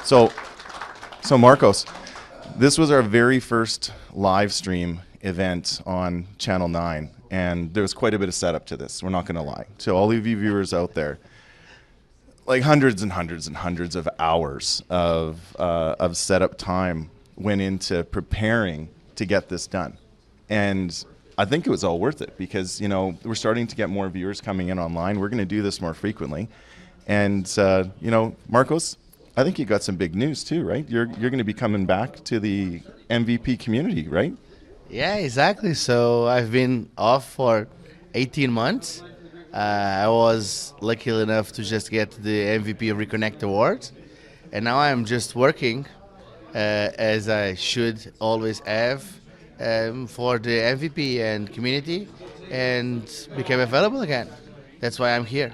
So, so Marcos, this was our very first live stream event on Channel 9, and there was quite a bit of setup to this. We're not going to lie. To all of you viewers out there, like hundreds and hundreds and hundreds of hours of setup time went into preparing to get this done. And I think it was all worth it because, you know, we're starting to get more viewers coming in online. We're going to do this more frequently. And, you know, Marcos, I think you got some big news too, right? You're going to be coming back to the MVP community, right? Yeah, exactly. So I've been off for 18 months. I was lucky enough to just get the MVP Reconnect Award. And now I'm just working as I should always have for the MVP and community and became available again. That's why I'm here.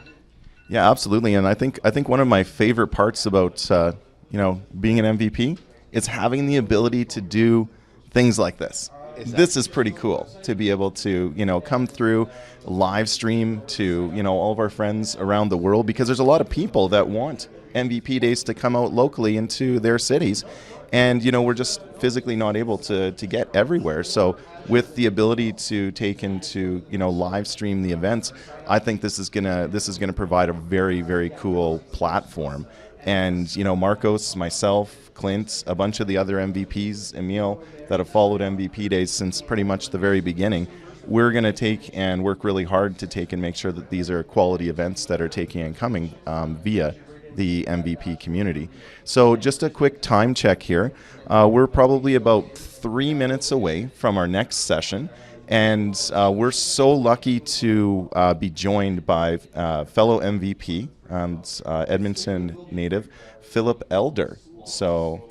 Yeah, absolutely. And I think one of my favorite parts about you know, being an MVP is having the ability to do things like this. Exactly. This is pretty cool to be able to, you know, come through live stream to, you know, all of our friends around the world, because there's a lot of people that want MVP days to come out locally into their cities. And, you know, we're just physically not able to get everywhere. So with the ability to take into, you know, live stream the events, I think this is gonna provide a very, very cool platform. And, you know, Marcos, myself, Clint, a bunch of the other MVPs, Emil, that have followed MVP Days since pretty much the very beginning, we're going to take and work really hard to take and make sure that these are quality events that are taking and coming via the MVP community. So just a quick time check here. We're probably about 3 minutes away from our next session, and we're so lucky to be joined by fellow MVP, Edmonton native, Philip Elder. So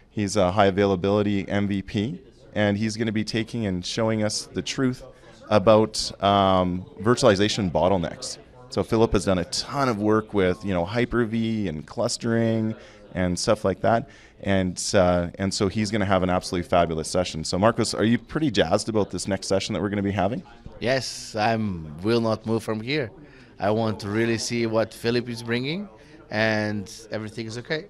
he's a high availability MVP, and he's going to be taking and showing us the truth about virtualization bottlenecks. So Philip has done a ton of work with, you know, Hyper-V and clustering and stuff like that. And so he's going to have an absolutely fabulous session. So Marcos, are you pretty jazzed about this next session that we're going to be having? Yes, I will not move from here. I want to really see what Philip is bringing, and everything is okay.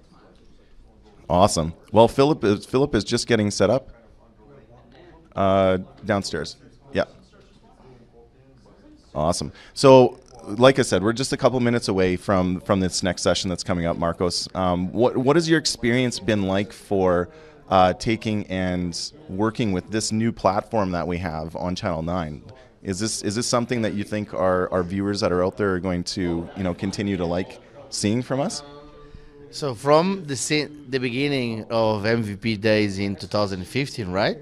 Awesome. Well, Philip is just getting set up downstairs. Yeah. Awesome. So, like I said, we're just a couple minutes away from this next session that's coming up, Marcos. What has your experience been like for taking and working with this new platform that we have on Channel 9? Is this something that you think our viewers that are out there are going to, you know, continue to like seeing from us? So from the beginning of MVP Days in 2015, right?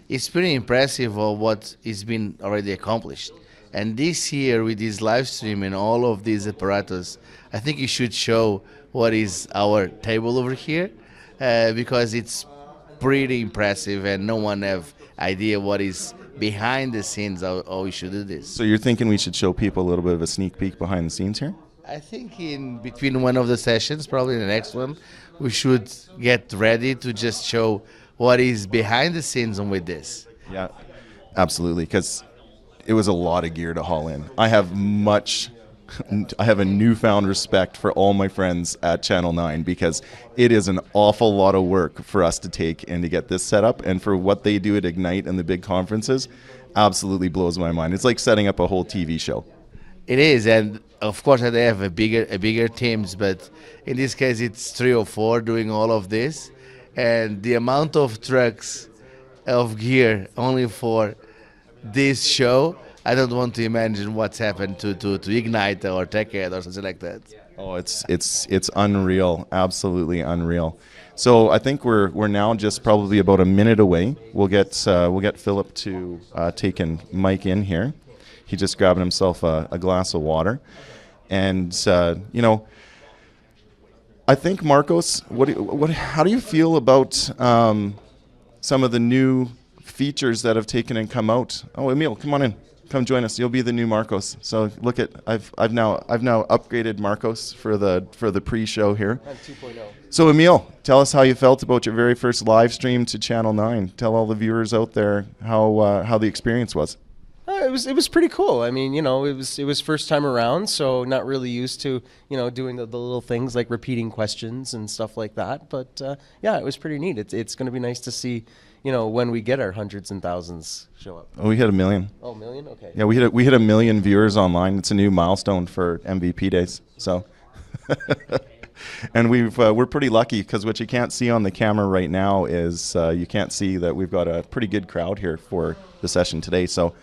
It's pretty impressive of what has been already accomplished. And this year with this live stream and all of these apparatus, I think you should show what is our table over here, because it's pretty impressive and no one have idea what is behind the scenes how we should do this. So you're thinking we should show people a little bit of a sneak peek behind the scenes here? I think in between one of the sessions, probably the next one, we should get ready to just show what is behind the scenes with this. Yeah, absolutely, because it was a lot of gear to haul in. I have a newfound respect for all my friends at Channel 9, because it is an awful lot of work for us to take and to get this set up, and for what they do at Ignite and the big conferences, absolutely blows my mind. It's like setting up a whole TV show. It is, and of course they have a bigger teams, but in this case it's 3 or 4 doing all of this, and the amount of trucks of gear only for this show, I don't want to imagine what's happened to Ignite or TechEd or something like that. Oh, it's unreal, absolutely unreal. So I think we're now just probably about a minute away. We'll get Philip to take and mic in here. He just grabbed himself a glass of water, and you know, I think Marcos, how do you feel about some of the new features that have taken and come out? Oh, Emil, come on in. Come join us. You'll be the new Marcos. So look at I've now upgraded Marcos for the pre-show here. I'm 2.0. So Emil, tell us how you felt about your very first live stream to Channel 9. Tell all the viewers out there how the experience was. it was pretty cool. I mean, it was first time around, so not really used to doing the little things like repeating questions and stuff like that. But yeah, it was pretty neat. It's going to be nice to see when we get our hundreds and thousands show up. Oh, we hit 1 million. Oh, 1 million? Okay. Yeah, we hit 1 million viewers online. It's a new milestone for MVP Days. So. And we're pretty lucky because what you can't see on the camera right now is you can't see that we've got a pretty good crowd here for the session today. So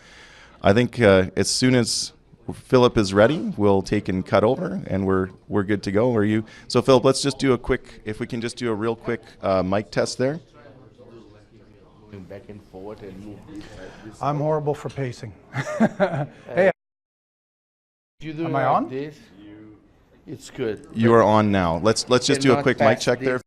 I think as soon as Philip is ready, we'll take and cut over, and we're good to go. Are you? So Philip, let's just do a quick, if we can just do a real quick mic test there. Back and forward and move. I'm horrible for pacing. Hey, You do am I on? This, it's good. You are on now. Let's just do a quick mic check there.